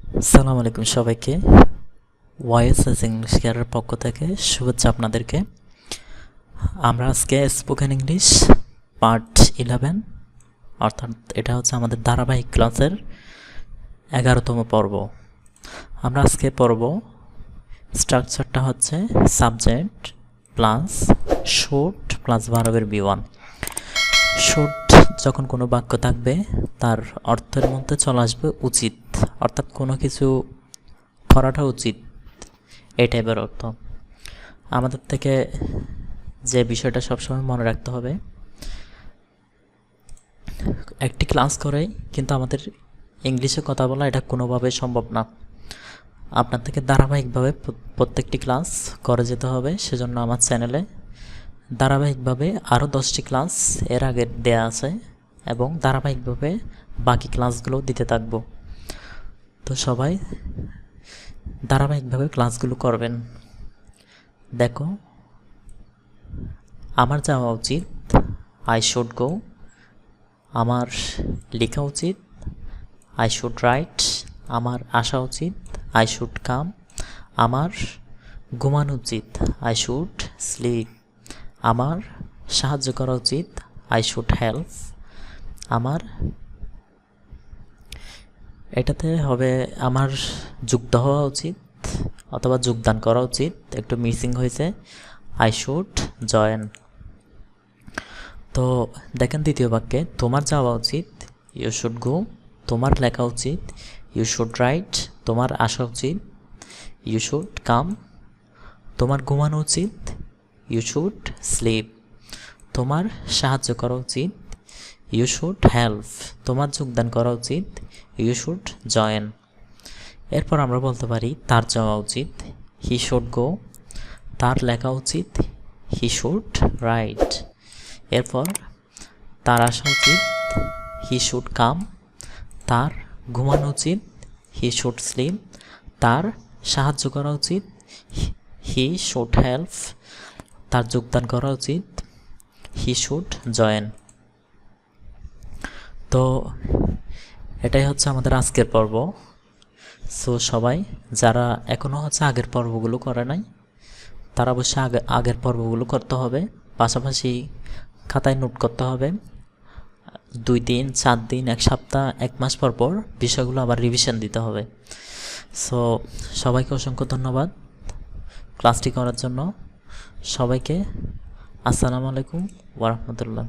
আসসালামু আলাইকুম সবাইকে। ওয়াইএসএস ইংলিশ কেয়ারের পক্ষ থেকে শুভেচ্ছা আপনাদেরকে। আমরা আজকে স্পোকেন ইংলিশ পার্ট 11, অর্থাৎ এটা হচ্ছে আমাদের ধারাবাহিক ক্লাসের 11তম পর্ব। আমরা আজকে পড়ব, স্ট্রাকচারটা হচ্ছে সাবজেক্ট প্লাস শুড প্লাস ভার্বের বি1। শুড যখন কোনো বাক্য থাকবে তার অর্থের মধ্যে চলে আসবে উচিত, অর্থাৎ কোনো কিছু করাটা উচিত, এই টাইপের অর্থ। আমাদের থেকে যে বিষয়টা সবসময় মনে রাখতে হবে, একটি ক্লাস করেই কিন্তু আমাদের ইংলিশে কথা বলা এটা কোনোভাবে সম্ভব না। আপনার থেকে ধারাবাহিকভাবে প্রত্যেকটি ক্লাস করে যেতে হবে। সেজন্য আমার চ্যানেলে ধারাবাহিকভাবে আরও 10টি ক্লাস এর আগে দেয়া আছে এবং ধারাবাহিকভাবে বাকি ক্লাসগুলো দিতে থাকব। তো সবাই ধারাবাহিকভাবে ক্লাসগুলো করবেন। দেখো, আমার যাওয়া উচিত, আই শুড গো। আমার লেখা উচিত, আই শুড রাইট। আমার আসা উচিত, আই শুড কাম। আমার ঘুমানো উচিত, আই শুড স্লিপ। আমার সাহায্য করা উচিত, আই শুড হেল্প। আমার এটাতে হবে আমার যুক্ত হওয়া উচিত অথবা যোগদান করা উচিত, একটু মিসিং হয়েছে, আই শুড জয়েন। তো দেখেন দ্বিতীয় বাক্যে, তোমার যাওয়া উচিত, ইউ শুড গো। তোমার লেখা উচিত, ইউ শুড রাইট। তোমার আসা উচিত, ইউ শুড কাম। তোমার ঘুমানো উচিত, ইউ শুড স্লিপ। তোমার সাহায্য করা উচিত, ইউ শুড হেল্প। তোমার যোগদান করা উচিত, ইউ শুড জয়েন। এরপর আমরা বলতে পারি তার যাওয়া উচিত, হি শুড গো। তার লেখা উচিত, হি শুড রাইট। এরপর তার আসা উচিত, হি শুড কাম। তার ঘুমানো উচিত, হি শুড স্লিপ। তার সাহায্য করা উচিত, হি শুড হেল্প। তার যোগদান করা উচিত, হি শুড জয়েন। তো এটাই হচ্ছে আমাদের আজকের পর্ব। সো সবাই যারা এখনও হচ্ছে আগের পর্বগুলো করে নাই, তারা অবশ্যই আগের পর্বগুলো করতে হবে। পাশাপাশি খাতায় নোট করতে হবে। 2 দিন, 4 দিন, 1 সপ্তাহ, 1 মাস পর পর বিষয়গুলো আবার রিভিশন দিতে হবে। সো সবাইকে অসংখ্য ধন্যবাদ ক্লাসটি করার জন্য। সবাইকে আসসালামু আলাইকুম ওয়া রাহমাতুল্লাহ।